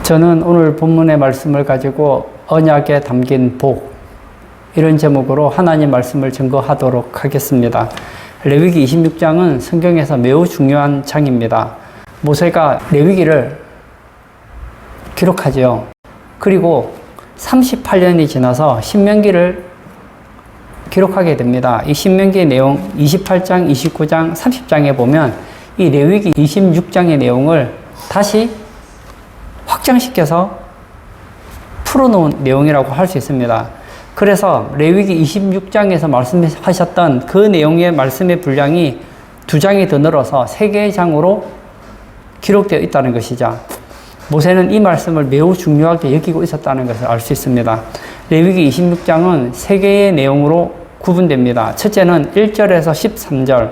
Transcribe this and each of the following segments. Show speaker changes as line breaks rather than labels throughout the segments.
저는 오늘 본문의 말씀을 가지고 언약에 담긴 복, 이런 제목으로 하나님 말씀을 증거하도록 하겠습니다. 레위기 26장은 성경에서 매우 중요한 장입니다. 모세가 레위기를 기록하죠. 그리고 38년이 지나서 신명기를 기록하게 됩니다. 이 신명기의 내용 28장, 29장, 30장에 보면 이 레위기 26장의 내용을 다시 확장시켜서 풀어놓은 내용이라고 할 수 있습니다. 그래서 레위기 26장에서 말씀하셨던 그 내용의 말씀의 분량이 2장이 더 늘어서 3개의 장으로 기록되어 있다는 것이죠. 모세는 이 말씀을 매우 중요하게 여기고 있었다는 것을 알 수 있습니다. 레위기 26장은 3개의 내용으로 구분됩니다. 첫째는 1절에서 13절.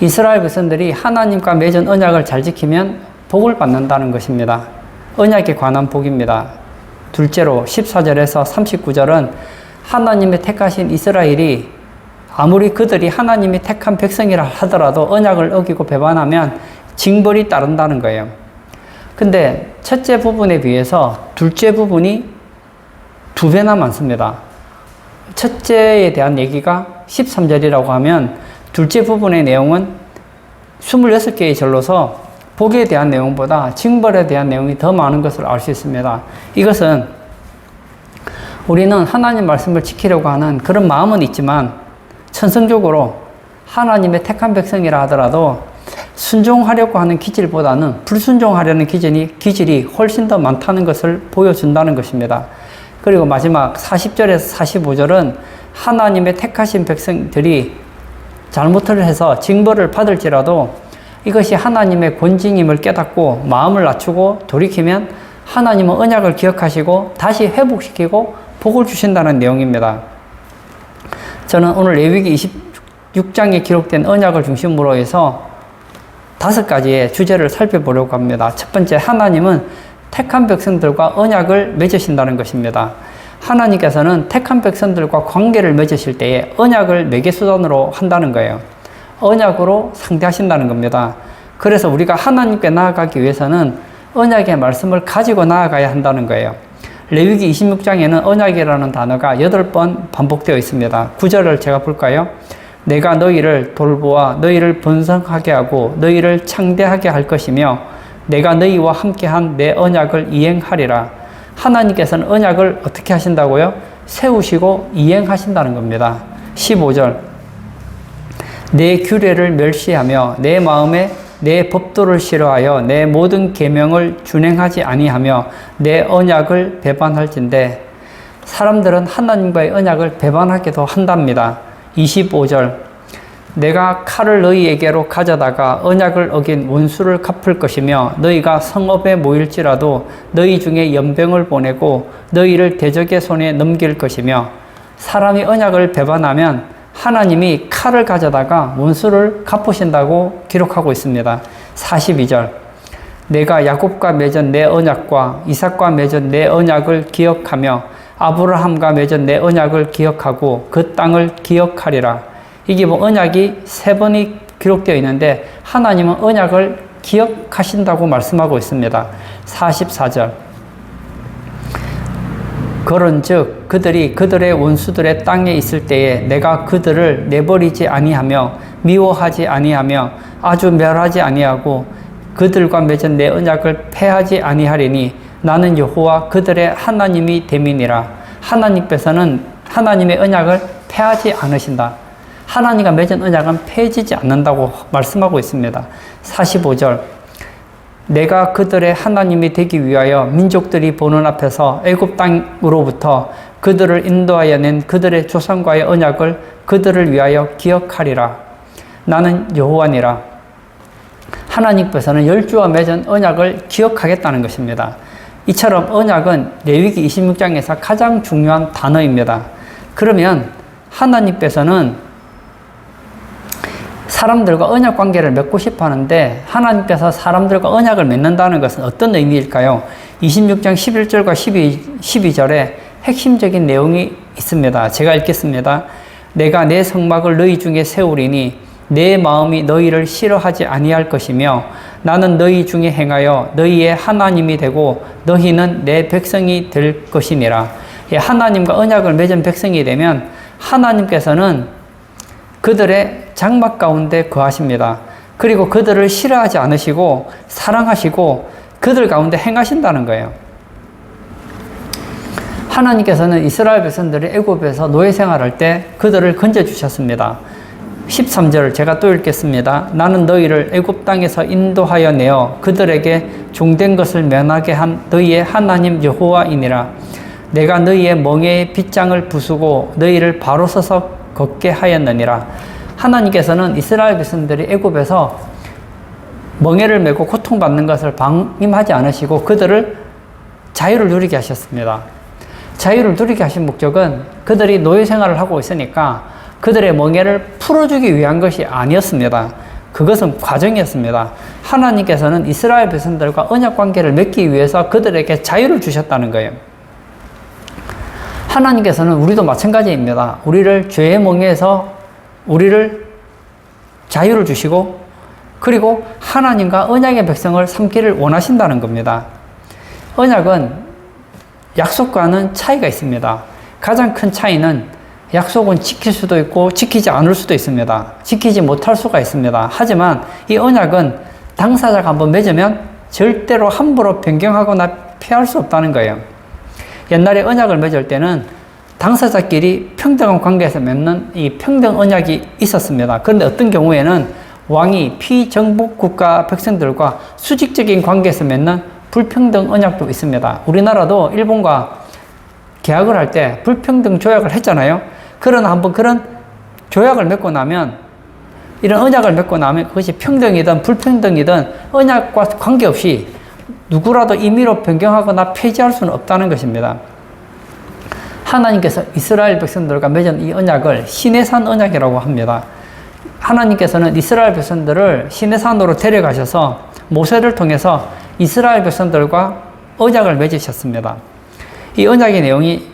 이스라엘 백성들이 하나님과 맺은 언약을 잘 지키면 복을 받는다는 것입니다. 언약에 관한 복입니다. 둘째로 14절에서 39절은 하나님의 택하신 이스라엘이 아무리 그들이 하나님이 택한 백성이라 하더라도 언약을 어기고 배반하면 징벌이 따른다는 거예요. 근데 첫째 부분에 비해서 둘째 부분이 2배나 많습니다. 첫째에 대한 얘기가 13절이라고 하면 둘째 부분의 내용은 26개의 절로서 복에 대한 내용보다 징벌에 대한 내용이 더 많은 것을 알 수 있습니다. 이것은 우리는 하나님 말씀을 지키려고 하는 그런 마음은 있지만 천성적으로 하나님의 택한 백성이라 하더라도 순종하려고 하는 기질보다는 불순종하려는 기질이 훨씬 더 많다는 것을 보여준다는 것입니다. 그리고 마지막 40절에서 45절은 하나님의 택하신 백성들이 잘못을 해서 징벌을 받을지라도 이것이 하나님의 권징임을 깨닫고 마음을 낮추고 돌이키면 하나님은 언약을 기억하시고 다시 회복시키고 복을 주신다는 내용입니다. 저는 오늘 레위기 26장에 기록된 언약을 중심으로 해서 5가지의 주제를 살펴보려고 합니다. 첫 번째, 하나님은 택한 백성들과 언약을 맺으신다는 것입니다. 하나님께서는 택한 백성들과 관계를 맺으실 때에 언약을 매개수단으로 한다는 거예요. 언약으로 상대하신다는 겁니다. 그래서 우리가 하나님께 나아가기 위해서는 언약의 말씀을 가지고 나아가야 한다는 거예요. 레위기 26장에는 언약이라는 단어가 8번 반복되어 있습니다. 9절을 제가 볼까요? 내가 너희를 돌보아 너희를 번성하게 하고 너희를 창대하게 할 것이며 내가 너희와 함께한 내 언약을 이행하리라. 하나님께서는 언약을 어떻게 하신다고요? 세우시고 이행하신다는 겁니다. 15절 내 규례를 멸시하며 내 마음에 내 법도를 싫어하여 내 모든 계명을 준행하지 아니하며 내 언약을 배반할진대. 사람들은 하나님과의 언약을 배반하기도 한답니다. 25절 내가 칼을 너희에게로 가져다가 언약을 어긴 원수를 갚을 것이며 너희가 성읍에 모일지라도 너희 중에 연병을 보내고 너희를 대적의 손에 넘길 것이며 사람이 언약을 배반하면 하나님이 칼을 가져다가 원수를 갚으신다고 기록하고 있습니다. 42절 내가 야곱과 맺은 내 언약과 이삭과 맺은 내 언약을 기억하며 아브라함과 맺은 내 언약을 기억하고 그 땅을 기억하리라. 이게 언약이 3번이 기록되어 있는데 하나님은 언약을 기억하신다고 말씀하고 있습니다. 44절 그런즉 그들이 그들의 원수들의 땅에 있을 때에 내가 그들을 내버리지 아니하며 미워하지 아니하며 아주 멸하지 아니하고 그들과 맺은 내 언약을 폐하지 아니하리니 나는 여호와 그들의 하나님이 됨이니라. 하나님께서는 하나님의 언약을 폐하지 않으신다. 하나님과 맺은 언약은 폐해지지 않는다고 말씀하고 있습니다. 45절 내가 그들의 하나님이 되기 위하여 민족들이 보는 앞에서 애굽 땅으로부터 그들을 인도하여 낸 그들의 조상과의 언약을 그들을 위하여 기억하리라. 나는 여호와니라. 하나님께서는 10주와 맺은 언약을 기억하겠다는 것입니다. 이처럼 언약은 레위기 26장에서 가장 중요한 단어입니다. 그러면 하나님께서는 사람들과 언약 관계를 맺고 싶어 하는데 하나님께서 사람들과 언약을 맺는다는 것은 어떤 의미일까요? 26장 11절과 12절에 핵심적인 내용이 있습니다. 제가 읽겠습니다. 내가 내 성막을 너희 중에 세우리니 내 마음이 너희를 싫어하지 아니할 것이며 나는 너희 중에 행하여 너희의 하나님이 되고 너희는 내 백성이 될 것이니라. 하나님과 언약을 맺은 백성이 되면 하나님께서는 그들의 장막 가운데 거하십니다. 그리고 그들을 싫어하지 않으시고 사랑하시고 그들 가운데 행하신다는 거예요. 하나님께서는 이스라엘 백성들이 애굽에서 노예 생활할 때 그들을 건져주셨습니다. 13절 제가 또 읽겠습니다. 나는 너희를 애굽 땅에서 인도하여 내어 그들에게 종된 것을 면하게 한 너희의 하나님 여호와이니라. 내가 너희의 멍에의 빗장을 부수고 너희를 바로 서서 걷게 하였느니라. 하나님께서는 이스라엘 백성들이 애굽에서 멍에를 메고 고통받는 것을 방임하지 않으시고 그들을 자유를 누리게 하셨습니다. 자유를 누리게 하신 목적은 그들이 노예 생활을 하고 있으니까 그들의 멍에를 풀어주기 위한 것이 아니었습니다. 그것은 과정이었습니다. 하나님께서는 이스라엘 백성들과 언약 관계를 맺기 위해서 그들에게 자유를 주셨다는 거예요. 하나님께서는 우리도 마찬가지입니다. 우리를 죄의 멍에에서 우리를 자유를 주시고 그리고 하나님과 언약의 백성을 삼기를 원하신다는 겁니다. 언약은 약속과는 차이가 있습니다. 가장 큰 차이는 약속은 지킬 수도 있고 지키지 않을 수도 있습니다. 지키지 못할 수가 있습니다. 하지만 이 언약은 당사자가 한번 맺으면 절대로 함부로 변경하거나 피할 수 없다는 거예요. 옛날에 언약을 맺을 때는 당사자끼리 평등한 관계에서 맺는 이 평등 언약이 있었습니다. 그런데 어떤 경우에는 왕이 피정복 국가 백성들과 수직적인 관계에서 맺는 불평등 언약도 있습니다. 우리나라도 일본과 계약을 할 때 불평등 조약을 했잖아요. 그러나 한번 그런 조약을 맺고 나면 이런 언약을 맺고 나면 그것이 평등이든 불평등이든 언약과 관계없이 누구라도 임의로 변경하거나 폐지할 수는 없다는 것입니다. 하나님께서 이스라엘 백성들과 맺은 이 언약을 시내산 언약이라고 합니다. 하나님께서는 이스라엘 백성들을 시내산으로 데려가셔서 모세를 통해서 이스라엘 백성들과 언약을 맺으셨습니다. 이 언약의 내용이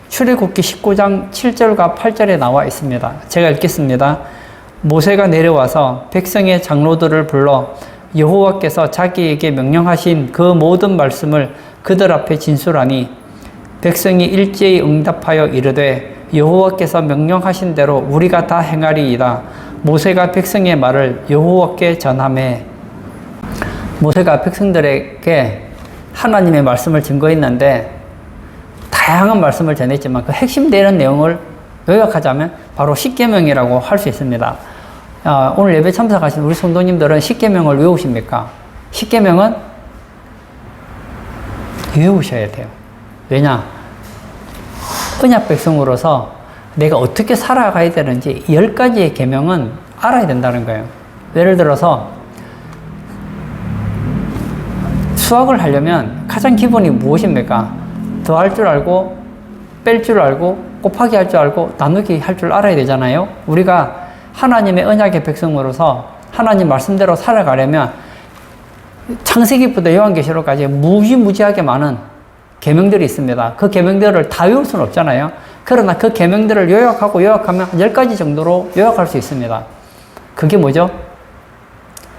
출애굽기 19장 7절과 8절에 나와 있습니다. 제가 읽겠습니다. 모세가 내려와서 백성의 장로들을 불러 여호와께서 자기에게 명령하신 그 모든 말씀을 그들 앞에 진술하니 백성이 일제히 응답하여 이르되 여호와께서 명령하신 대로 우리가 다 행하리이다. 모세가 백성의 말을 여호와께 전하매 모세가 백성들에게 하나님의 말씀을 증거했는데 다양한 말씀을 전했지만 그 핵심되는 내용을 요약하자면 바로 십계명이라고 할 수 있습니다. 오늘 예배 참석하신 우리 성도님들은 십계명을 외우십니까? 십계명은 외우셔야 돼요. 왜냐? 언약 백성으로서 내가 어떻게 살아가야 되는지 10가지의 계명은 알아야 된다는 거예요. 예를 들어서 수학을 하려면 가장 기본이 무엇입니까? 더할 줄 알고 뺄 줄 알고 곱하기 할 줄 알고 나누기 할 줄 알아야 되잖아요. 우리가 하나님의 언약의 백성으로서 하나님 말씀대로 살아가려면 창세기부터 요한계시록까지 무지무지하게 많은 계명들이 있습니다. 그 계명들을 다 외울 수는 없잖아요. 그러나 그 계명들을 요약하면 10가지 정도로 요약할 수 있습니다. 그게 뭐죠?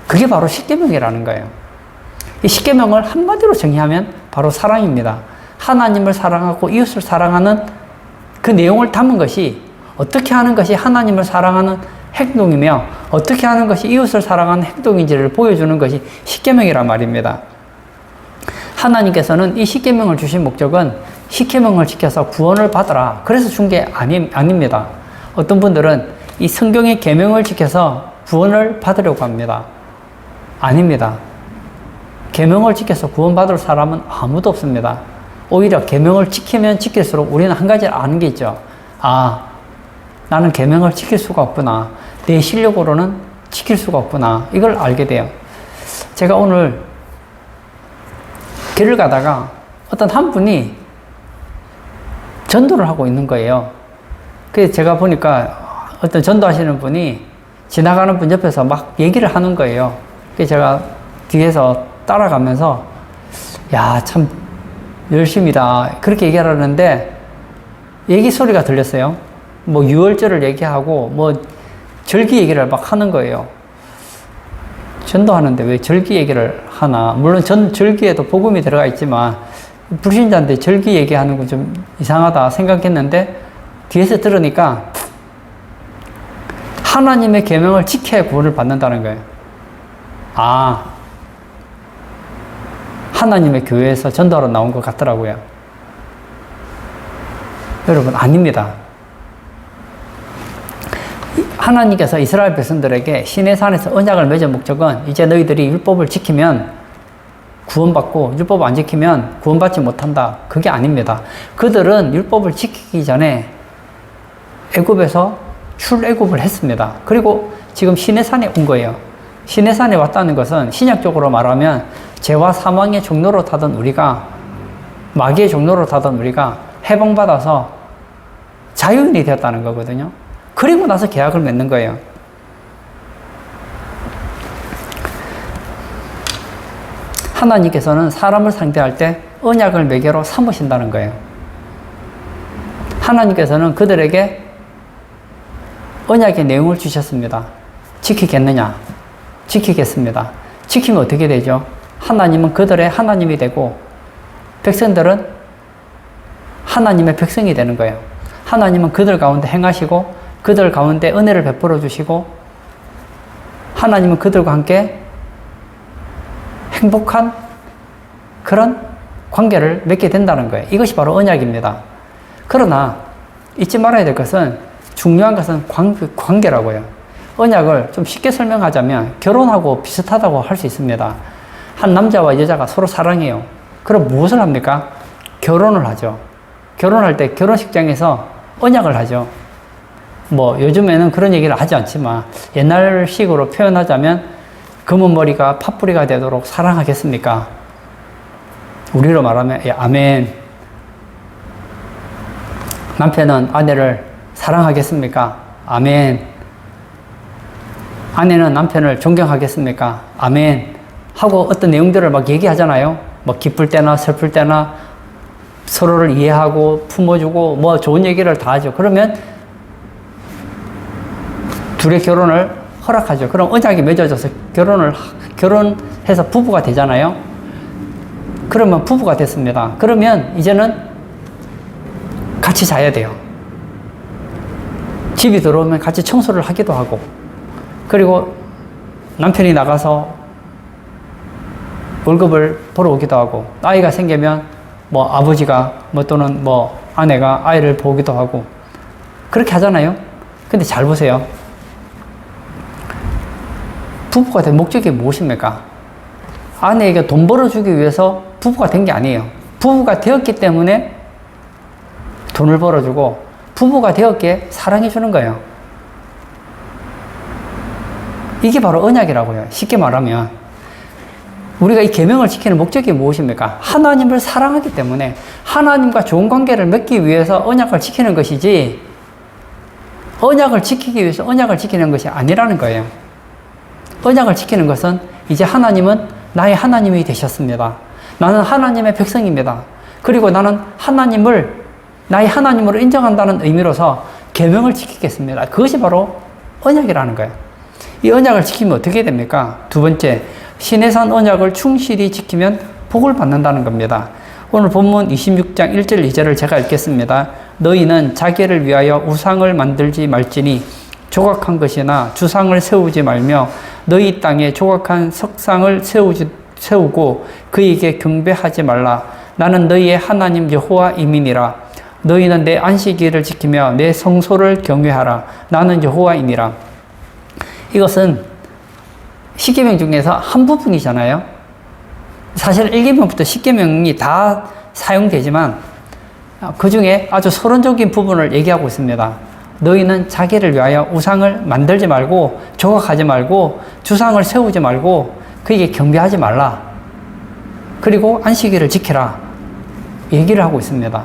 그게 바로 십계명이라는 거예요. 이 십계명을 한마디로 정의하면 바로 사랑입니다. 하나님을 사랑하고 이웃을 사랑하는 그 내용을 담은 것이 어떻게 하는 것이 하나님을 사랑하는 행동이며 어떻게 하는 것이 이웃을 사랑하는 행동인지를 보여주는 것이 십계명이란 말입니다. 하나님께서는 이 십계명을 주신 목적은 십계명을 지켜서 구원을 받으라. 그래서 준 게 아닙니다. 어떤 분들은 이 성경의 계명을 지켜서 구원을 받으려고 합니다. 아닙니다. 계명을 지켜서 구원받을 사람은 아무도 없습니다. 오히려 계명을 지키면 지킬수록 우리는 한 가지를 아는 게 있죠. 아, 나는 계명을 지킬 수가 없구나. 내 실력으로는 지킬 수가 없구나. 이걸 알게 돼요. 제가 오늘 길을 가다가 어떤 한 분이 전도를 하고 있는 거예요. 그래서 제가 보니까 어떤 전도하시는 분이 지나가는 분 옆에서 막 얘기를 하는 거예요. 그래서 제가 뒤에서 따라가면서 야, 참 열심이다. 그렇게 얘기하라는데 얘기 소리가 들렸어요. 뭐 유월절을 얘기하고 뭐 절기 얘기를 막 하는 거예요. 전도하는데 왜 절기 얘기를 하나? 물론 절기에도 복음이 들어가 있지만 불신자인데 절기 얘기하는 건 좀 이상하다 생각했는데 뒤에서 들으니까 하나님의 계명을 지켜야 구원을 받는다는 거예요. 아, 하나님의 교회에서 전도하러 나온 것 같더라고요. 여러분, 아닙니다. 하나님께서 이스라엘 백성들에게 시내산에서 언약을 맺은 목적은 이제 너희들이 율법을 지키면 구원받고 율법 안 지키면 구원받지 못한다. 그게 아닙니다. 그들은 율법을 지키기 전에 애굽에서 출애굽을 했습니다. 그리고 지금 시내산에 온 거예요. 시내산에 왔다는 것은 신약적으로 말하면 죄와 사망의 종로로 타던 우리가, 마귀의 종로로 타던 우리가 해방받아서 자유인이 되었다는 거거든요. 그리고 나서 계약을 맺는 거예요. 하나님께서는 사람을 상대할 때 언약을 매개로 삼으신다는 거예요. 하나님께서는 그들에게 언약의 내용을 주셨습니다. 지키겠느냐? 지키겠습니다. 지키면 어떻게 되죠? 하나님은 그들의 하나님이 되고 백성들은 하나님의 백성이 되는 거예요. 하나님은 그들 가운데 행하시고 그들 가운데 은혜를 베풀어 주시고 하나님은 그들과 함께 행복한 그런 관계를 맺게 된다는 거예요. 이것이 바로 언약입니다. 그러나 잊지 말아야 될 것은, 중요한 것은 관계라고요. 언약을 좀 쉽게 설명하자면 결혼하고 비슷하다고 할 수 있습니다. 한 남자와 여자가 서로 사랑해요. 그럼 무엇을 합니까? 결혼을 하죠. 결혼할 때 결혼식장에서 언약을 하죠. 뭐 요즘에는 그런 얘기를 하지 않지만 옛날식으로 표현하자면 검은 머리가 팥뿌리가 되도록 사랑하겠습니까? 우리로 말하면 아멘. 남편은 아내를 사랑하겠습니까? 아멘. 아내는 남편을 존경하겠습니까? 아멘. 하고 어떤 내용들을 막 얘기하잖아요. 뭐 기쁠 때나 슬플 때나 서로를 이해하고 품어주고 뭐 좋은 얘기를 다 하죠. 그러면 둘의 결혼을 허락하죠. 그럼 언약이 맺어져서 결혼해서 부부가 되잖아요. 그러면 부부가 됐습니다. 그러면 이제는 같이 자야 돼요. 집이 들어오면 같이 청소를 하기도 하고, 그리고 남편이 나가서 월급을 벌어오기도 하고, 아이가 생기면 뭐 아버지가 뭐 또는 뭐 아내가 아이를 보기도 하고, 그렇게 하잖아요. 근데 잘 보세요. 부부가 된 목적이 무엇입니까? 아내에게 돈 벌어주기 위해서 부부가 된 게 아니에요. 부부가 되었기 때문에 돈을 벌어주고, 부부가 되었기에 사랑해주는 거예요. 이게 바로 언약이라고요. 쉽게 말하면 우리가 이 계명을 지키는 목적이 무엇입니까? 하나님을 사랑하기 때문에 하나님과 좋은 관계를 맺기 위해서 언약을 지키는 것이지, 언약을 지키기 위해서 언약을 지키는 것이 아니라는 거예요. 언약을 지키는 것은 이제 하나님은 나의 하나님이 되셨습니다. 나는 하나님의 백성입니다. 그리고 나는 하나님을 나의 하나님으로 인정한다는 의미로서 계명을 지키겠습니다. 그것이 바로 언약이라는 거예요. 이 언약을 지키면 어떻게 됩니까? 두 번째, 시내산 언약을 충실히 지키면 복을 받는다는 겁니다. 오늘 본문 26장 1절 2절을 제가 읽겠습니다. 너희는 자기를 위하여 우상을 만들지 말지니 조각한 것이나 주상을 세우지 말며 너희 땅에 조각한 석상을 세우고 그에게 경배하지 말라. 나는 너희의 하나님 여호와이니라. 너희는 내 안식일을 지키며 내 성소를 경외하라. 나는 여호와이니라. 이것은 십계명 중에서 한 부분이잖아요. 사실 1계명부터 10계명이 다 사용되지만 그 중에 아주 서론적인 부분을 얘기하고 있습니다. 너희는 자기를 위하여 우상을 만들지 말고 조각하지 말고 주상을 세우지 말고 그에게 경배하지 말라. 그리고 안식일을 지켜라. 얘기를 하고 있습니다.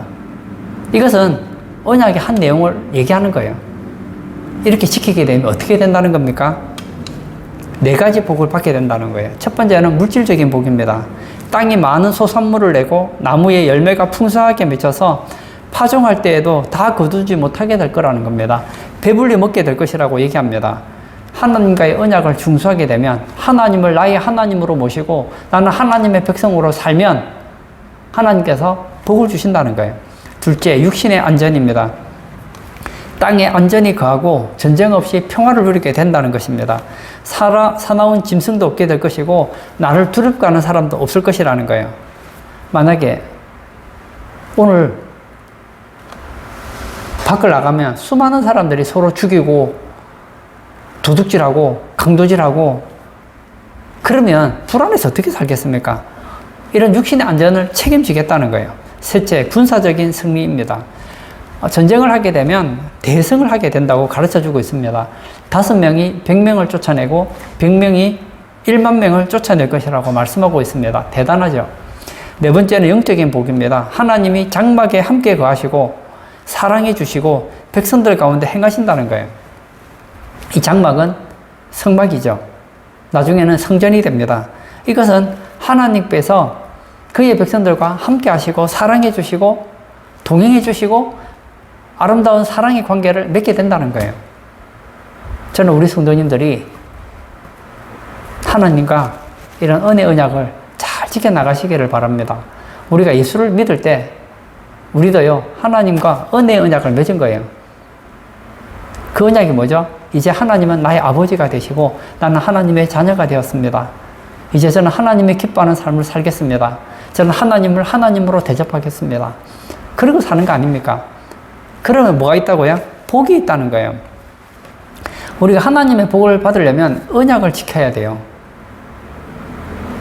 이것은 언약의 한 내용을 얘기하는 거예요. 이렇게 지키게 되면 어떻게 된다는 겁니까? 4가지 복을 받게 된다는 거예요. 첫 번째는 물질적인 복입니다. 땅이 많은 소산물을 내고 나무의 열매가 풍성하게 맺혀서 파종할 때에도 다 거두지 못하게 될 거라는 겁니다. 배불리 먹게 될 것이라고 얘기합니다. 하나님과의 언약을 중수하게 되면, 하나님을 나의 하나님으로 모시고 나는 하나님의 백성으로 살면 하나님께서 복을 주신다는 거예요. 둘째, 육신의 안전입니다. 땅에 안전히 거하고 전쟁 없이 평화를 누리게 된다는 것입니다. 사나운 짐승도 없게 될 것이고 나를 두렵게 하는 사람도 없을 것이라는 거예요. 만약에 오늘 밖을 나가면 수많은 사람들이 서로 죽이고 도둑질하고 강도질하고 그러면 불안해서 어떻게 살겠습니까? 이런 육신의 안전을 책임지겠다는 거예요. 셋째, 군사적인 승리입니다. 전쟁을 하게 되면 대승을 하게 된다고 가르쳐주고 있습니다. 5명이 100명을 쫓아내고 100명이 1만 명을 쫓아낼 것이라고 말씀하고 있습니다. 대단하죠? 네 번째는 영적인 복입니다. 하나님이 장막에 함께 거하시고 사랑해 주시고 백성들 가운데 행하신다는 거예요. 이 장막은 성막이죠. 나중에는 성전이 됩니다. 이것은 하나님께서 그의 백성들과 함께 하시고 사랑해 주시고 동행해 주시고 아름다운 사랑의 관계를 맺게 된다는 거예요. 저는 우리 성도님들이 하나님과 이런 은혜 언약을 잘 지켜나가시기를 바랍니다. 우리가 예수를 믿을 때 우리도요, 하나님과 은혜 언약을 맺은 거예요. 그 언약이 뭐죠? 이제 하나님은 나의 아버지가 되시고 나는 하나님의 자녀가 되었습니다. 이제 저는 하나님의 기뻐하는 삶을 살겠습니다. 저는 하나님을 하나님으로 대접하겠습니다. 그러고 사는 거 아닙니까? 그러면 뭐가 있다고요? 복이 있다는 거예요. 우리가 하나님의 복을 받으려면 언약을 지켜야 돼요.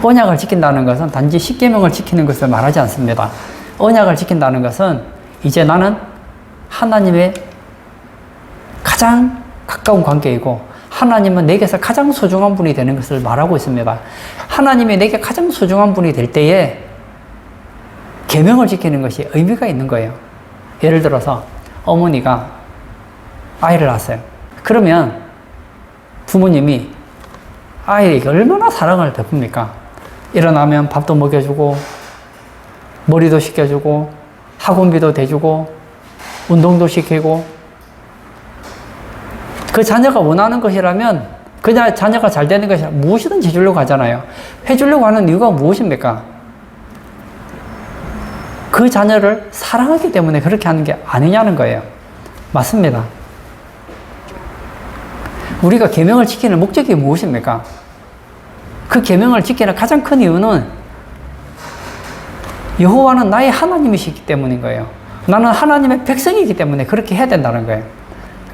언약을 지킨다는 것은 단지 십계명을 지키는 것을 말하지 않습니다. 언약을 지킨다는 것은 이제 나는 하나님의 가장 가까운 관계이고 하나님은 내게서 가장 소중한 분이 되는 것을 말하고 있습니다. 하나님이 내게 가장 소중한 분이 될 때에 계명을 지키는 것이 의미가 있는 거예요. 예를 들어서 어머니가 아이를 낳았어요. 그러면 부모님이 아이에게 얼마나 사랑을 베풉니까? 일어나면 밥도 먹여주고 머리도 씻겨주고 학원비도 대주고 운동도 시키고 그 자녀가 원하는 것이라면 그 자녀가 잘 되는 것이 무엇이든지 해주려고 하잖아요. 해주려고 하는 이유가 무엇입니까? 그 자녀를 사랑하기 때문에 그렇게 하는 게 아니냐는 거예요. 맞습니다. 우리가 계명을 지키는 목적이 무엇입니까? 그 계명을 지키는 가장 큰 이유는 여호와는 나의 하나님이시기 때문인 거예요. 나는 하나님의 백성이기 때문에 그렇게 해야 된다는 거예요.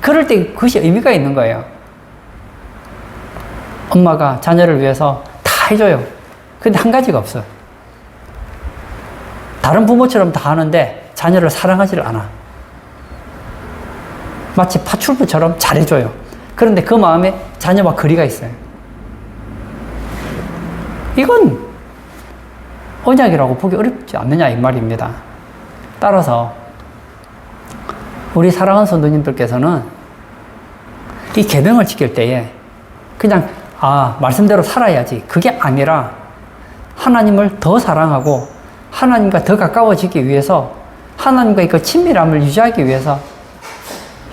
그럴 때 그것이 의미가 있는 거예요. 엄마가 자녀를 위해서 다 해줘요. 근데 한 가지가 없어요. 다른 부모처럼 다 하는데 자녀를 사랑하지를 않아. 마치 파출부처럼 잘해줘요. 그런데 그 마음에 자녀와 거리가 있어요. 이건 언약이라고 보기 어렵지 않느냐 이 말입니다. 따라서 우리 사랑하는 성도님들께서는 이 계명을 지킬 때에 그냥 말씀대로 살아야지 그게 아니라 하나님을 더 사랑하고 하나님과 더 가까워지기 위해서 하나님과의 그 친밀함을 유지하기 위해서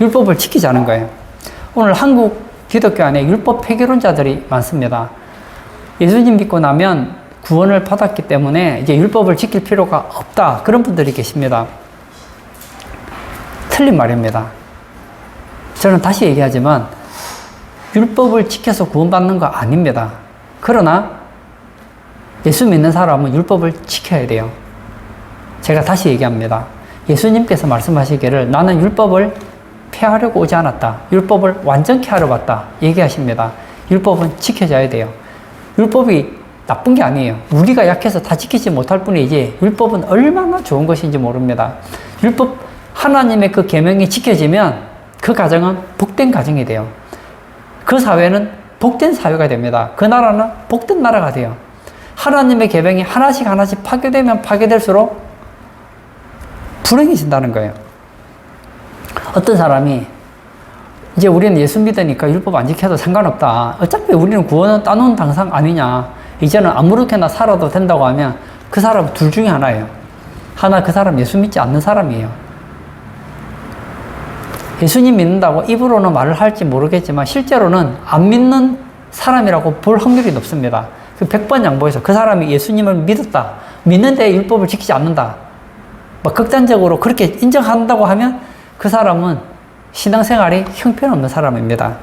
율법을 지키자는 거예요. 오늘 한국 기독교 안에 율법 폐기론자들이 많습니다. 예수님 믿고 나면 구원을 받았기 때문에 이제 율법을 지킬 필요가 없다. 그런 분들이 계십니다. 틀린 말입니다. 저는 다시 얘기하지만 율법을 지켜서 구원받는 거 아닙니다. 그러나 예수 믿는 사람은 율법을 지켜야 돼요. 제가 다시 얘기합니다. 예수님께서 말씀하시기를 나는 율법을 폐하려고 오지 않았다. 율법을 완전케 하러 왔다. 얘기하십니다. 율법은 지켜져야 돼요. 율법이 나쁜 게 아니에요. 우리가 약해서 다 지키지 못할 뿐이지 율법은 얼마나 좋은 것인지 모릅니다. 율법 하나님의 그 계명이 지켜지면 그 가정은 복된 가정이 돼요. 그 사회는 복된 사회가 됩니다. 그 나라는 복된 나라가 돼요. 하나님의 계명이 하나씩 파괴되면 파괴될수록 불행해진다는 거예요. 어떤 사람이 이제 우리는 예수 믿으니까 율법 안 지켜도 상관없다. 어차피 우리는 구원은 따놓은 당상 아니냐. 이제는 아무렇게나 살아도 된다고 하면 그 사람은 둘 중에 하나예요. 하나 그 사람 예수 믿지 않는 사람이에요. 예수님 믿는다고 입으로는 말을 할지 모르겠지만 실제로는 안 믿는 사람이라고 볼 확률이 높습니다. 그 100번 양보해서 그 사람이 예수님을 믿었다. 믿는데 율법을 지키지 않는다. 막 극단적으로 그렇게 인정한다고 하면 그 사람은 신앙생활이 형편없는 사람입니다.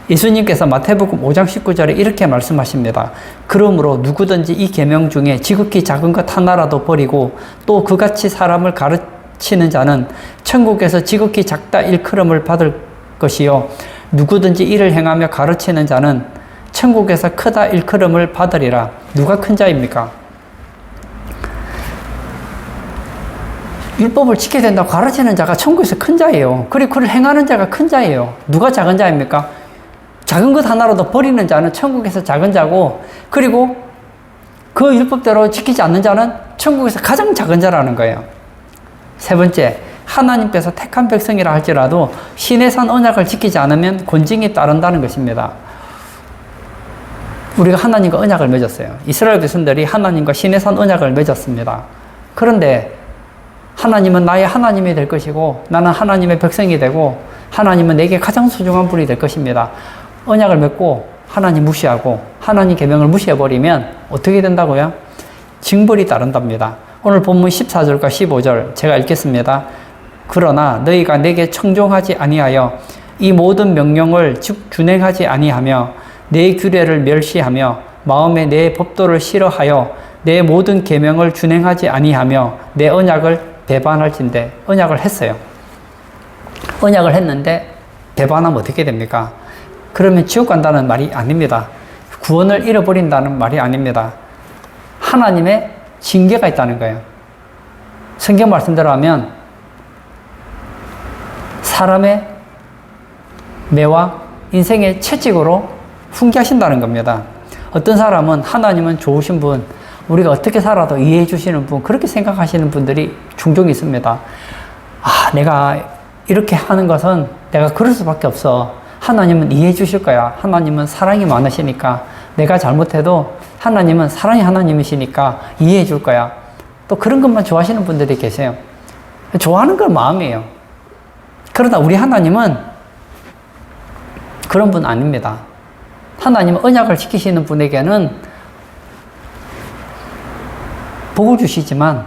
예수님께서 마태복음 5장 19절에 이렇게 말씀하십니다. 그러므로 누구든지 이 계명 중에 지극히 작은 것 하나라도 버리고 또 그같이 사람을 가르치는 자는 천국에서 지극히 작다 일컬음을 받을 것이요 누구든지 이를 행하며 가르치는 자는 천국에서 크다 일컬음을 받으리라. 누가 큰 자입니까? 율법을 지켜야 된다고 가르치는 자가 천국에서 큰 자예요. 그리고 그를 행하는 자가 큰 자예요. 누가 작은 자입니까? 작은 것 하나라도 버리는 자는 천국에서 작은 자고, 그리고 그 율법대로 지키지 않는 자는 천국에서 가장 작은 자라는 거예요. 세 번째, 하나님께서 택한 백성이라 할지라도 시내산 언약을 지키지 않으면 곤징이 따른다는 것입니다. 우리가 하나님과 언약을 맺었어요. 이스라엘 백성들이 하나님과 시내산 언약을 맺었습니다. 그런데 하나님은 나의 하나님이 될 것이고 나는 하나님의 백성이 되고 하나님은 내게 가장 소중한 분이 될 것입니다. 언약을 맺고 하나님 무시하고 하나님 계명을 무시해버리면 어떻게 된다고요? 징벌이 따른답니다. 오늘 본문 14절과 15절 제가 읽겠습니다. 그러나 너희가 내게 청종하지 아니하여 이 모든 명령을 준행하지 아니하며 내 규례를 멸시하며 마음에 내 법도를 싫어하여 내 모든 계명을 준행하지 아니하며 내 언약을 배반할진대. 언약을 했어요. 언약을 했는데 배반하면 어떻게 됩니까? 그러면 지옥 간다는 말이 아닙니다. 구원을 잃어버린다는 말이 아닙니다. 하나님의 징계가 있다는 거예요. 성경 말씀대로 하면 사람의 매와 인생의 채찍으로 훈계하신다는 겁니다. 어떤 사람은 하나님은 좋으신 분, 우리가 어떻게 살아도 이해해 주시는 분, 그렇게 생각하시는 분들이 종종 있습니다. 내가 이렇게 하는 것은 내가 그럴 수밖에 없어. 하나님은 이해해 주실 거야. 하나님은 사랑이 많으시니까. 내가 잘못해도 하나님은 사랑의 하나님이시니까 이해해 줄 거야. 또 그런 것만 좋아하시는 분들이 계세요. 좋아하는 건 마음이에요. 그러나 우리 하나님은 그런 분 아닙니다. 하나님은 언약을 지키시는 분에게는 복을 주시지만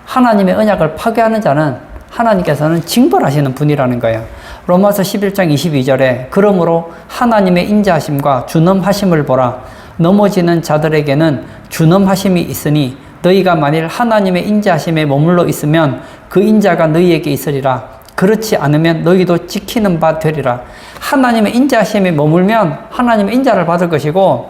하나님의 언약을 파괴하는 자는 하나님께서는 징벌하시는 분이라는 거예요. 로마서 11장 22절에 그러므로 하나님의 인자하심과 준엄하심을 보라. 넘어지는 자들에게는 준엄하심이 있으니 너희가 만일 하나님의 인자하심에 머물러 있으면 그 인자가 너희에게 있으리라. 그렇지 않으면 너희도 지키는 바 되리라. 하나님의 인자하심에 머물면 하나님의 인자를 받을 것이고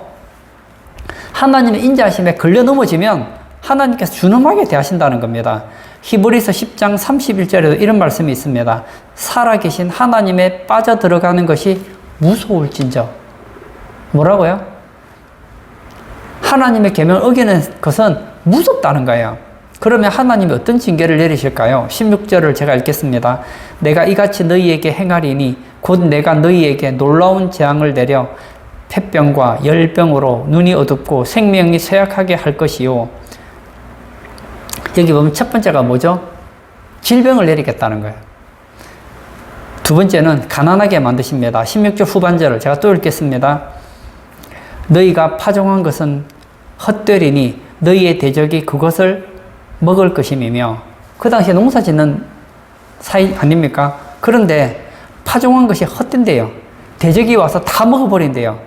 하나님의 인자하심에 걸려 넘어지면 하나님께서 준엄하게 대하신다는 겁니다. 히브리서 10장 31절에도 이런 말씀이 있습니다. 살아계신 하나님에 빠져들어가는 것이 무서울진저. 뭐라고요? 하나님의 계명을 어기는 것은 무섭다는 거예요. 그러면 하나님이 어떤 징계를 내리실까요? 16절을 제가 읽겠습니다. 내가 이같이 너희에게 행하리니 곧 내가 너희에게 놀라운 재앙을 내려 폐병과 열병으로 눈이 어둡고 생명이 쇠약하게 할 것이요. 여기 보면 첫 번째가 뭐죠? 질병을 내리겠다는 거예요. 두 번째는 가난하게 만드십니다. 16절 후반절을 제가 또 읽겠습니다. 너희가 파종한 것은 헛되리니 너희의 대적이 그것을 먹을 것임이며. 그 당시에 농사 짓는 사이 아닙니까? 그런데 파종한 것이 헛된대요. 대적이 와서 다 먹어버린대요.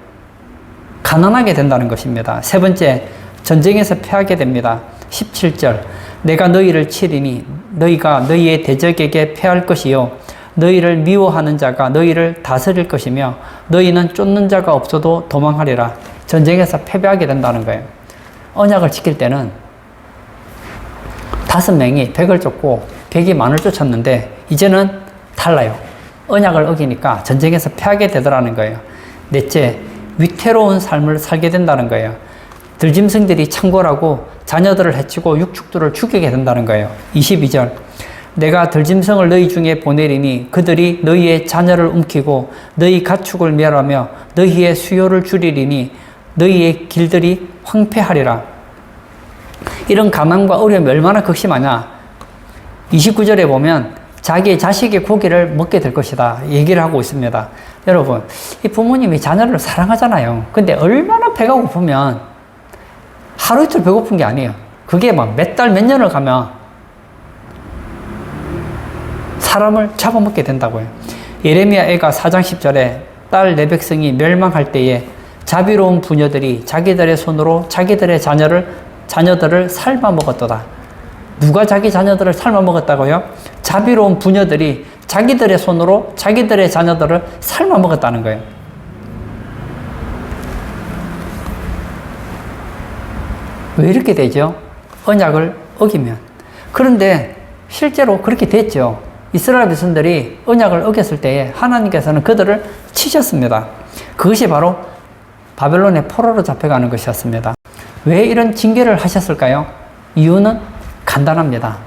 가난하게 된다는 것입니다. 세 번째, 전쟁에서 패하게 됩니다. 17절 내가 너희를 치리니 너희가 너희의 대적에게 패할 것이요 너희를 미워하는 자가 너희를 다스릴 것이며 너희는 쫓는 자가 없어도 도망하리라. 전쟁에서 패배하게 된다는 거예요. 언약을 지킬 때는 5명이 100을 쫓고 100이 만을 쫓았는데 이제는 달라요. 언약을 어기니까 전쟁에서 패하게 되더라는 거예요. 넷째, 위태로운 삶을 살게 된다는 거예요. 들짐승들이 창궐하고 자녀들을 해치고 육축들을 죽이게 된다는 거예요. 22절 내가 들짐승을 너희 중에 보내리니 그들이 너희의 자녀를 움키고 너희 가축을 멸하며 너희의 수요를 줄이리니 너희의 길들이 황폐하리라. 이런 가난과 어려움이 얼마나 극심하냐. 29절에 보면 자기 자식의 고기를 먹게 될 것이다. 얘기를 하고 있습니다. 여러분, 이 부모님이 자녀를 사랑하잖아요. 근데 얼마나 배가 고프면 하루 이틀 배고픈 게 아니에요. 그게 막 몇 달, 몇 년을 가면 사람을 잡아먹게 된다고요. 예레미야 애가 4장 10절에 딸 내 백성이 멸망할 때에 자비로운 부녀들이 자기들의 손으로 자기들의 자녀들을 삶아 먹었도다. 누가 자기 자녀들을 삶아 먹었다고요? 자비로운 부녀들이 자기들의 손으로 자기들의 자녀들을 삶아 먹었다는 거예요. 왜 이렇게 되죠? 언약을 어기면. 그런데 실제로 그렇게 됐죠. 이스라엘 백성들이 언약을 어겼을 때에 하나님께서는 그들을 치셨습니다. 그것이 바로 바벨론의 포로로 잡혀가는 것이었습니다. 왜 이런 징계를 하셨을까요? 이유는 간단합니다.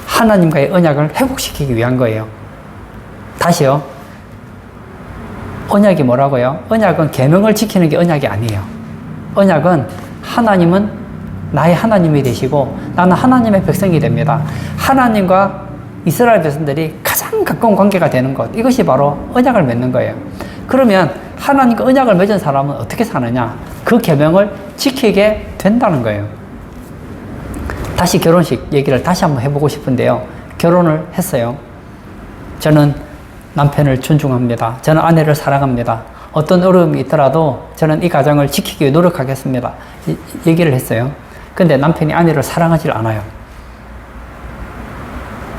하나님과의 언약을 회복시키기 위한 거예요. 다시요. 언약이 뭐라고요? 언약은 계명을 지키는 게 언약이 아니에요. 언약은 하나님은 나의 하나님이 되시고 나는 하나님의 백성이 됩니다. 하나님과 이스라엘 백성들이 가장 가까운 관계가 되는 것, 이것이 바로 언약을 맺는 거예요. 그러면 하나님과 언약을 맺은 사람은 어떻게 사느냐? 그 계명을 지키게 된다는 거예요. 다시 결혼식 얘기를 다시 한번 해보고 싶은데요. 결혼을 했어요. 저는 남편을 존중합니다. 저는 아내를 사랑합니다. 어떤 어려움이 있더라도 저는 이 가정을 지키기 위해 노력하겠습니다. 얘기를 했어요. 근데 남편이 아내를 사랑하지 않아요.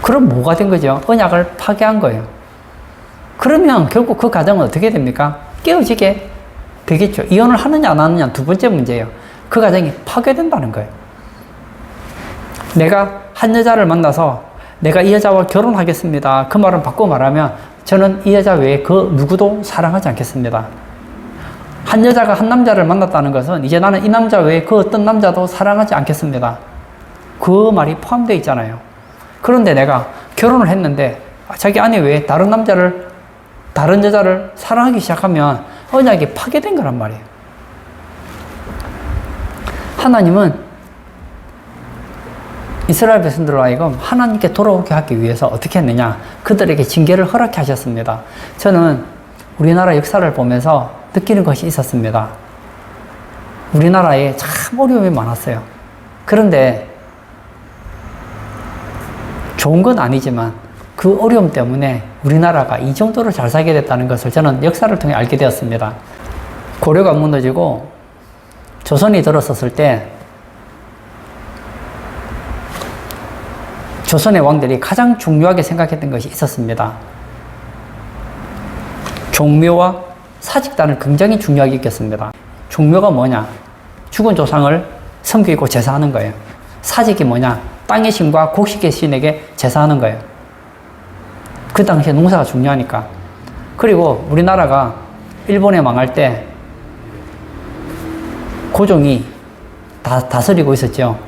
그럼 뭐가 된 거죠? 언약을 파괴한 거예요. 그러면 결국 그 가정은 어떻게 됩니까? 깨어지게 되겠죠. 이혼을 하느냐 안 하느냐 두 번째 문제예요. 그 가정이 파괴된다는 거예요. 내가 한 여자를 만나서 내가 이 여자와 결혼하겠습니다. 그 말은 바꿔 말하면 저는 이 여자 외에 그 누구도 사랑하지 않겠습니다. 한 여자가 한 남자를 만났다는 것은 이제 나는 이 남자 외에 그 어떤 남자도 사랑하지 않겠습니다. 그 말이 포함되어 있잖아요. 그런데 내가 결혼을 했는데 자기 아내 외에 다른 여자를 사랑하기 시작하면 언약이 파괴된 거란 말이에요. 하나님은 이스라엘 백성들로 하여금 하나님께 돌아오게 하기 위해서 어떻게 했느냐? 그들에게 징계를 허락해 하셨습니다. 저는 우리나라 역사를 보면서 느끼는 것이 있었습니다. 우리나라에 참 어려움이 많았어요. 그런데 좋은 건 아니지만 그 어려움 때문에 우리나라가 이 정도로 잘 살게 됐다는 것을 저는 역사를 통해 알게 되었습니다. 고려가 무너지고 조선이 들어섰을 때 조선의 왕들이 가장 중요하게 생각했던 것이 있었습니다. 종묘와 사직단을 굉장히 중요하게 여겼습니다. 종묘가 뭐냐? 죽은 조상을 섬기고 제사하는 거예요. 사직이 뭐냐? 땅의 신과 곡식의 신에게 제사하는 거예요. 그 당시에 농사가 중요하니까. 그리고 우리나라가 일본에 망할 때 고종이 다스리고 있었죠.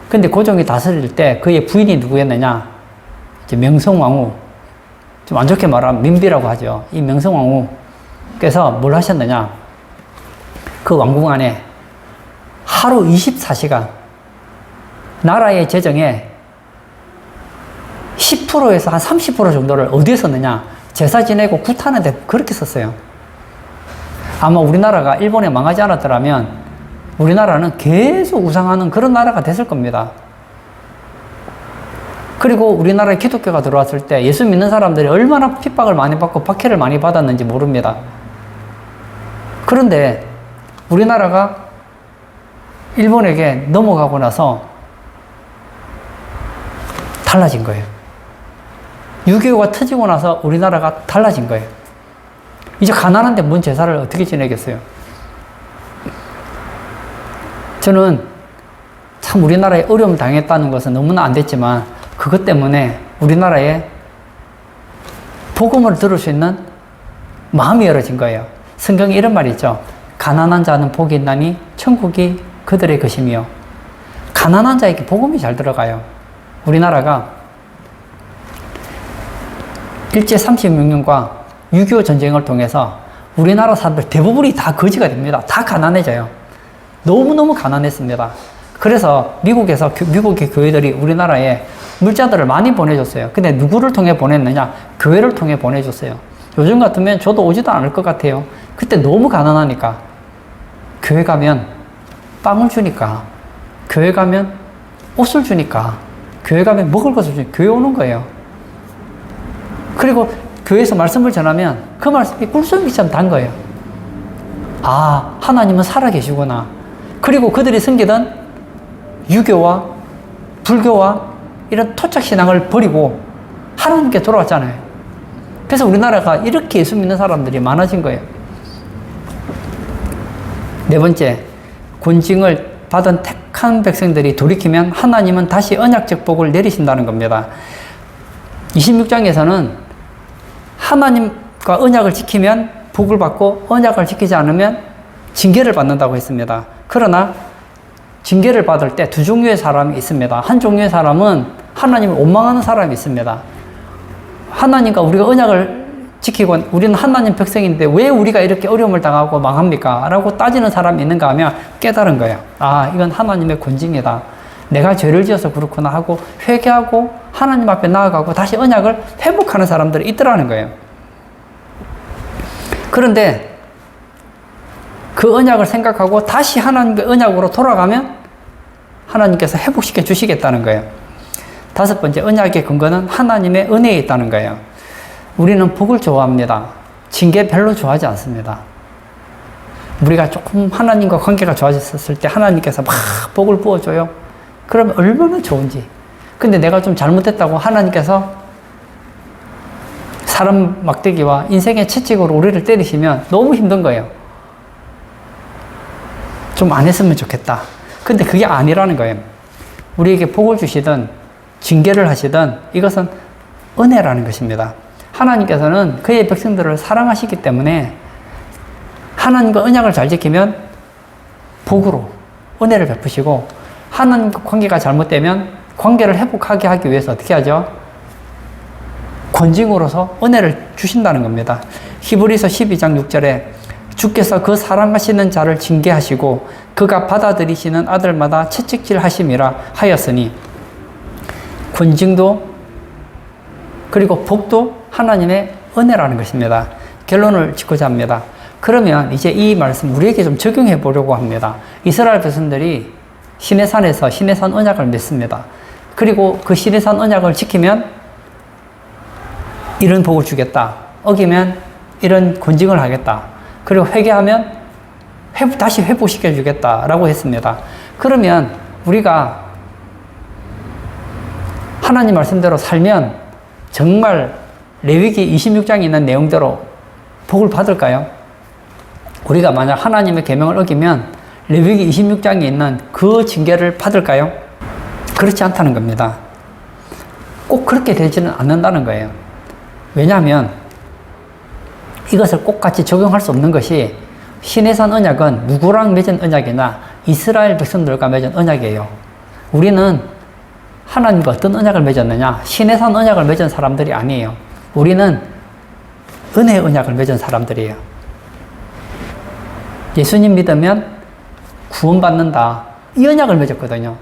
근데 고종이 다스릴 때 그의 부인이 누구였느냐? 이제 명성왕후. 좀 안 좋게 말하면 민비라고 하죠. 이 명성왕후께서 뭘 하셨느냐? 그 왕궁 안에 하루 24시간 나라의 재정에 10%에서 한 30% 정도를 어디에 썼느냐? 제사 지내고 굿하는데 그렇게 썼어요. 아마 우리나라가 일본에 망하지 않았더라면 우리나라는 계속 우상하는 그런 나라가 됐을 겁니다. 그리고 우리나라에 기독교가 들어왔을 때 예수 믿는 사람들이 얼마나 핍박을 많이 받고 박해를 많이 받았는지 모릅니다. 그런데 우리나라가 일본에게 넘어가고 나서 달라진 거예요. 6.25가 터지고 나서 우리나라가 달라진 거예요. 이제 가난한데 뭔 제사를 어떻게 지내겠어요? 저는 참 우리나라에 어려움 당했다는 것은 너무나 안 됐지만 그것 때문에 우리나라에 복음을 들을 수 있는 마음이 열어진 거예요. 성경에 이런 말이 있죠. 가난한 자는 복이 있나니 천국이 그들의 것이며. 가난한 자에게 복음이 잘 들어가요. 우리나라가 일제 36년과 6.25 전쟁을 통해서 우리나라 사람들 대부분이 다 거지가 됩니다. 다 가난해져요. 너무너무 가난했습니다. 그래서 미국의 교회들이 우리나라에 물자들을 많이 보내줬어요. 근데 누구를 통해 보냈느냐? 교회를 통해 보내줬어요. 요즘 같으면 저도 오지도 않을 것 같아요. 그때 너무 가난하니까. 교회 가면 빵을 주니까, 교회 가면 옷을 주니까, 교회 가면 먹을 것을 주니까 교회 오는 거예요. 그리고 교회에서 말씀을 전하면 그 말씀이 꿀송이처럼 단 거예요. 아, 하나님은 살아계시구나. 그리고 그들이 섬기던 유교와 불교와 이런 토착신앙을 버리고 하나님께 돌아왔잖아요. 그래서 우리나라가 이렇게 예수 믿는 사람들이 많아진 거예요. 네 번째, 권징을 받은 택한 백성들이 돌이키면 하나님은 다시 언약적 복을 내리신다는 겁니다. 26장에서는 하나님과 언약을 지키면 복을 받고 언약을 지키지 않으면 징계를 받는다고 했습니다. 그러나 징계를 받을 때 두 종류의 사람이 있습니다. 한 종류의 사람은 하나님을 원망하는 사람이 있습니다. 하나님과 우리가 언약을 지키고 우리는 하나님 백성인데 왜 우리가 이렇게 어려움을 당하고 망합니까? 라고 따지는 사람이 있는가 하면 깨달은 거예요. 아, 이건 하나님의 권징이다. 내가 죄를 지어서 그렇구나 하고 회개하고 하나님 앞에 나아가고 다시 언약을 회복하는 사람들이 있더라는 거예요. 그런데 그 언약을 생각하고 다시 하나님의 언약으로 돌아가면 하나님께서 회복시켜 주시겠다는 거예요. 다섯 번째, 언약의 근거는 하나님의 은혜에 있다는 거예요. 우리는 복을 좋아합니다. 징계 별로 좋아하지 않습니다. 우리가 조금 하나님과 관계가 좋아졌을 때 하나님께서 막 복을 부어줘요. 그러면 얼마나 좋은지. 근데 내가 좀 잘못했다고 하나님께서 사람 막대기와 인생의 채찍으로 우리를 때리시면 너무 힘든 거예요. 좀 안 했으면 좋겠다. 근데 그게 아니라는 거예요. 우리에게 복을 주시든 징계를 하시든 이것은 은혜라는 것입니다. 하나님께서는 그의 백성들을 사랑하시기 때문에 하나님과 언약을 잘 지키면 복으로 은혜를 베푸시고 하나님과 관계가 잘못되면 관계를 회복하게 하기 위해서 어떻게 하죠? 권징으로서 은혜를 주신다는 겁니다. 히브리서 12장 6절에 주께서 그 사랑하시는 자를 징계하시고 그가 받아들이시는 아들마다 채찍질 하심이라 하였으니 권징도 그리고 복도 하나님의 은혜라는 것입니다. 결론을 짓고자 합니다. 그러면 이제 이 말씀 우리에게 좀 적용해 보려고 합니다. 이스라엘 백성들이 시내산에서 시내산 언약을 맺습니다. 그리고 그 시내산 언약을 지키면 이런 복을 주겠다. 어기면 이런 권징을 하겠다. 그리고 회개하면 다시 회복시켜 주겠다라고 했습니다. 그러면 우리가 하나님 말씀대로 살면 정말 레위기 26장에 있는 내용대로 복을 받을까요? 우리가 만약 하나님의 계명을 어기면 레위기 26장에 있는 그 징계를 받을까요? 그렇지 않다는 겁니다. 꼭 그렇게 되지는 않는다는 거예요. 왜냐하면 이것을 꼭 같이 적용할 수 없는 것이 시내산 언약은 누구랑 맺은 언약이나 이스라엘 백성들과 맺은 언약이에요. 우리는 하나님과 어떤 언약을 맺었느냐? 시내산 언약을 맺은 사람들이 아니에요. 우리는 은혜의 언약을 맺은 사람들이에요. 예수님 믿으면 구원받는다. 이 언약을 맺었거든요.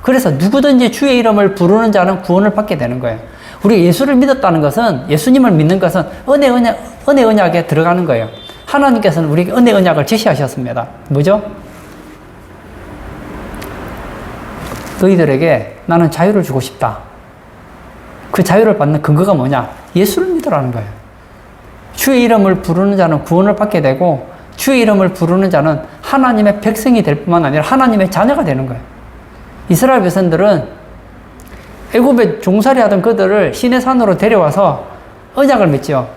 그래서 누구든지 주의 이름을 부르는 자는 구원을 받게 되는 거예요. 우리 예수를 믿었다는 것은, 예수님을 믿는 것은 은혜 언약에 들어가는 거예요. 하나님께서는 우리에게 은혜 언약을 제시하셨습니다. 뭐죠? 너희들에게 나는 자유를 주고 싶다. 그 자유를 받는 근거가 뭐냐? 예수를 믿으라는 거예요. 주의 이름을 부르는 자는 구원을 받게 되고 주의 이름을 부르는 자는 하나님의 백성이 될 뿐만 아니라 하나님의 자녀가 되는 거예요. 이스라엘 백성들은 애굽에 종살이 하던 그들을 시내산으로 데려와서 언약을 맺죠.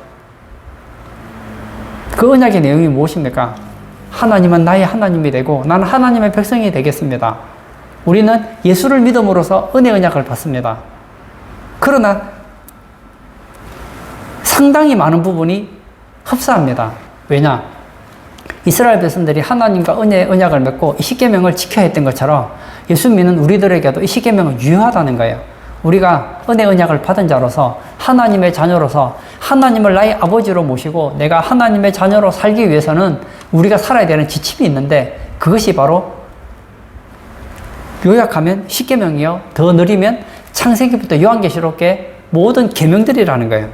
그 언약의 내용이 무엇입니까? 하나님은 나의 하나님이 되고 나는 하나님의 백성이 되겠습니다. 우리는 예수를 믿음으로써 은혜 언약을 받습니다. 그러나 상당히 많은 부분이 흡사합니다. 왜냐? 이스라엘 백성들이 하나님과 은혜의 언약을 맺고 이 십계명을 지켜야 했던 것처럼 예수 믿는 우리들에게도 이 십계명은 유효하다는 거예요. 우리가 은혜 언약을 받은 자로서 하나님의 자녀로서 하나님을 나의 아버지로 모시고 내가 하나님의 자녀로 살기 위해서는 우리가 살아야 되는 지침이 있는데 그것이 바로 요약하면 십계명이요. 더 느리면 창세기부터 요한계시록의 모든 계명들이라는 거예요.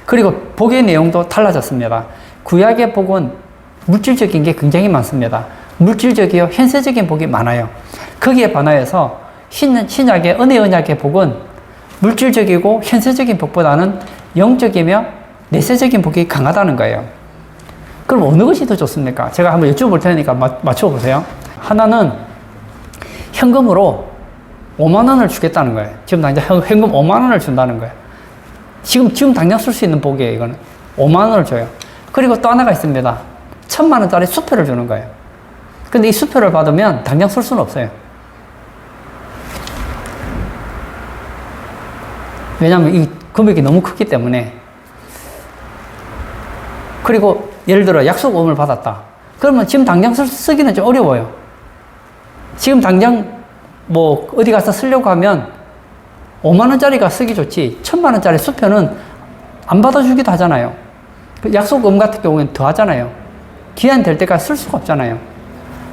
그리고 복의 내용도 달라졌습니다. 구약의 복은 물질적인 게 굉장히 많습니다. 물질적이요, 현세적인 복이 많아요. 거기에 반하여서 신약의 은혜 언약의 복은 물질적이고 현세적인 복보다는 영적이며 내세적인 복이 강하다는 거예요. 그럼 어느 것이 더 좋습니까? 제가 한번 여쭤볼 테니까 맞춰보세요. 하나는 현금으로 5만 원을 주겠다는 거예요. 지금 당장 현금 5만 원을 준다는 거예요. 지금 당장 쓸 수 있는 복이에요, 이거는. 5만 원을 줘요. 그리고 또 하나가 있습니다. 1,000만 원짜리 수표를 주는 거예요. 근데 이 수표를 받으면 당장 쓸 수는 없어요. 왜냐하면 이 금액이 너무 크기 때문에. 그리고 예를 들어 약속금을 받았다. 그러면 지금 당장 쓰기는 좀 어려워요. 지금 당장 뭐 어디 가서 쓰려고 하면 5만 원짜리가 쓰기 좋지 1,000만 원짜리 수표는 안 받아주기도 하잖아요. 약속금 같은 경우에는 더 하잖아요. 기한 될 때까지 쓸 수가 없잖아요.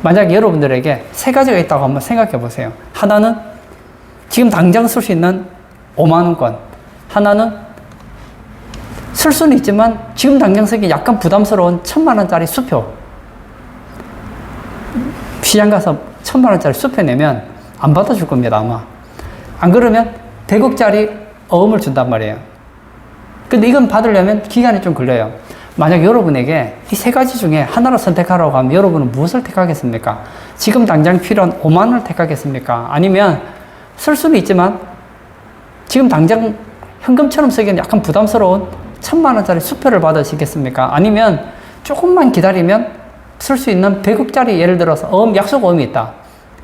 만약에 여러분들에게 세 가지가 있다고 한번 생각해 보세요. 하나는 지금 당장 쓸 수 있는 5만 원권, 하나는 쓸 수는 있지만 지금 당장 쓰기 약간 부담스러운 1,000만 원짜리 수표. 시장 가서 1,000만 원짜리 수표 내면 안 받아줄 겁니다, 아마. 안 그러면 100억짜리 어음을 준단 말이에요. 근데 이건 받으려면 기간이 좀 걸려요. 만약 여러분에게 이 세 가지 중에 하나를 선택하라고 하면 여러분은 무엇을 택하겠습니까? 지금 당장 필요한 5만 원을 택하겠습니까? 아니면 쓸 수는 있지만 지금 당장 현금처럼 쓰기에는 약간 부담스러운 1,000만 원짜리 수표를 받으시겠습니까? 아니면 조금만 기다리면 쓸 수 있는 100억짜리 예를 들어서 약속어음이 있다.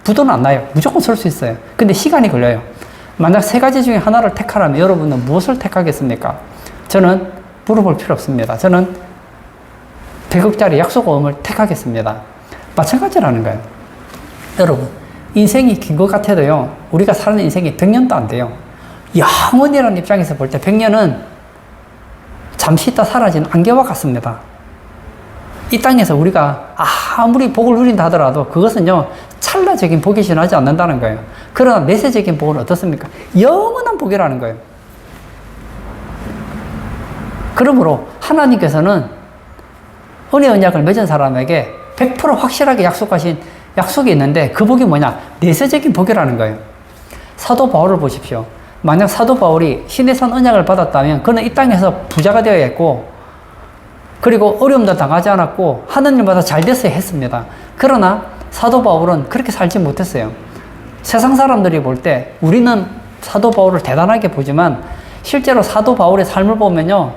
부도는 안 나요. 무조건 쓸 수 있어요. 근데 시간이 걸려요. 만약 세 가지 중에 하나를 택하라면 여러분은 무엇을 택하겠습니까? 저는 물어볼 필요 없습니다. 저는 100억짜리 약속어음을 택하겠습니다. 마찬가지라는 거예요. 여러분, 인생이 긴 것 같아도요, 우리가 사는 인생이 100년도 안 돼요. 영원이라는 입장에서 볼 때 100년은 잠시 있다 사라지는 안개와 같습니다. 이 땅에서 우리가 아무리 복을 누린다 하더라도 그것은요, 찰나적인 복이 지나지 않는다는 거예요. 그러나 내세적인 복은 어떻습니까? 영원한 복이라는 거예요. 그러므로 하나님께서는 은혜 언약을 맺은 사람에게 100% 확실하게 약속하신 약속이 있는데 그 복이 뭐냐? 내세적인 복이라는 거예요. 사도 바울을 보십시오. 만약 사도 바울이 신의 산 언약을 받았다면 그는 이 땅에서 부자가 되어야했고, 그리고 어려움도 당하지 않았고 하느님보다 잘 됐어야 했습니다. 그러나 사도 바울은 그렇게 살지 못했어요. 세상 사람들이 볼 때 우리는 사도 바울을 대단하게 보지만 실제로 사도 바울의 삶을 보면요,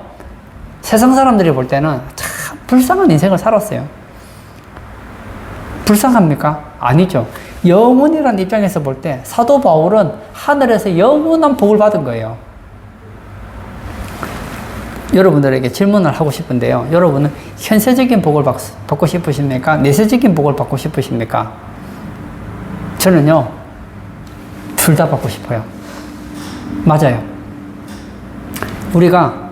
세상 사람들이 볼 때는 참 불쌍한 인생을 살았어요. 불쌍합니까? 아니죠. 영원이라는 입장에서 볼 때 사도 바울은 하늘에서 영원한 복을 받은 거예요. 여러분들에게 질문을 하고 싶은데요. 여러분은 현세적인 복을 받고 싶으십니까? 내세적인 복을 받고 싶으십니까? 저는요, 둘 다 받고 싶어요. 맞아요. 우리가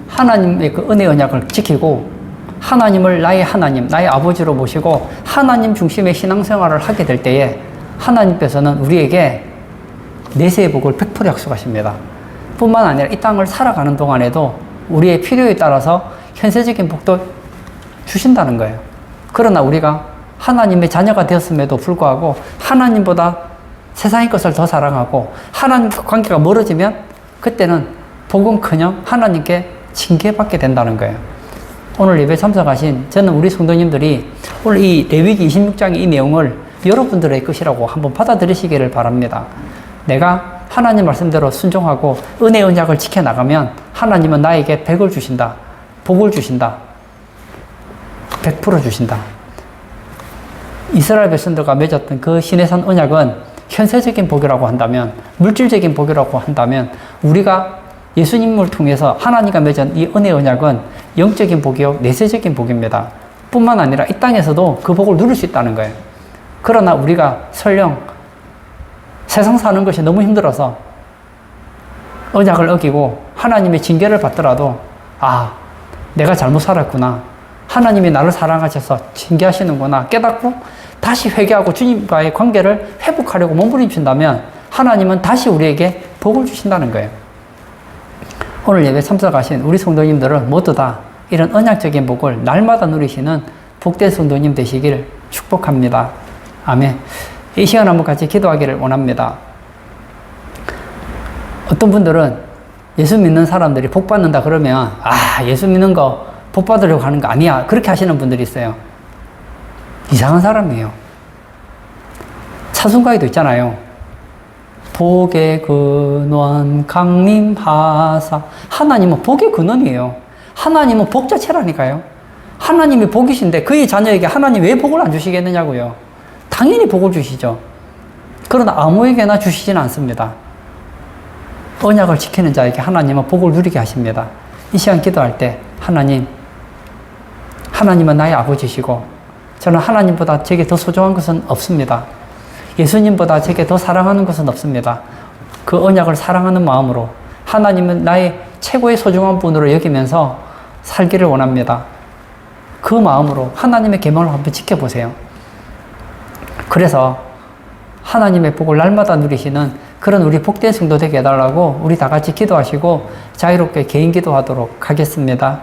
하나님의 그 은혜 언약을 지키고 하나님을 나의 하나님, 나의 아버지로 모시고 하나님 중심의 신앙생활을 하게 될 때에 하나님께서는 우리에게 내세의 복을 100% 약속하십니다. 뿐만 아니라 이 땅을 살아가는 동안에도 우리의 필요에 따라서 현세적인 복도 주신다는 거예요. 그러나 우리가 하나님의 자녀가 되었음에도 불구하고 하나님보다 세상의 것을 더 사랑하고 하나님과 관계가 멀어지면 그때는 복은커녕 하나님께 징계받게 된다는 거예요. 오늘 예배 참석하신 저는 우리 성도님들이 오늘 이 레위기 26장의 이 내용을 여러분들의 것이라고 한번 받아들이시기를 바랍니다. 내가 하나님 말씀대로 순종하고 은혜 언약을 지켜나가면 하나님은 나에게 100을 주신다. 복을 주신다. 100% 주신다. 이스라엘 백성들과 맺었던 그 시내산 언약은 현세적인 복이라고 한다면, 물질적인 복이라고 한다면 우리가 예수님을 통해서 하나님과 맺은 이 은혜 언약은 영적인 복이요 내세적인 복입니다. 뿐만 아니라 이 땅에서도 그 복을 누릴 수 있다는 거예요. 그러나 우리가 설령 세상 사는 것이 너무 힘들어서 언약을 어기고 하나님의 징계를 받더라도 내가 잘못 살았구나, 하나님이 나를 사랑하셔서 징계하시는구나 깨닫고 다시 회개하고 주님과의 관계를 회복하려고 몸부림친다면 하나님은 다시 우리에게 복을 주신다는 거예요. 오늘 예배 참석하신 우리 성도님들은 모두 다 이런 언약적인 복을 날마다 누리시는 복된 성도님 되시길 축복합니다. 아멘. 이 시간 한번 같이 기도하기를 원합니다. 어떤 분들은 예수 믿는 사람들이 복 받는다 그러면 예수 믿는 거 복 받으려고 하는 거 아니야, 그렇게 하시는 분들이 있어요. 이상한 사람이에요. 찬송가에도 있잖아요. 복의 근원 강림하사. 하나님은 복의 근원이에요. 하나님은 복 자체라니까요. 하나님이 복이신데 그의 자녀에게 하나님 왜 복을 안 주시겠느냐고요. 당연히 복을 주시죠. 그러나 아무에게나 주시지는 않습니다. 언약을 지키는 자에게 하나님은 복을 누리게 하십니다. 이 시간 기도할 때 하나님은 나의 아버지시고 저는 하나님보다 제게 더 소중한 것은 없습니다. 예수님보다 제게 더 사랑하는 것은 없습니다. 그 언약을 사랑하는 마음으로 하나님은 나의 최고의 소중한 분으로 여기면서 살기를 원합니다. 그 마음으로 하나님의 계명을 한번 지켜보세요. 그래서 하나님의 복을 날마다 누리시는 그런 우리 복된 성도 되게 해달라고 우리 다 같이 기도하시고 자유롭게 개인 기도하도록 하겠습니다.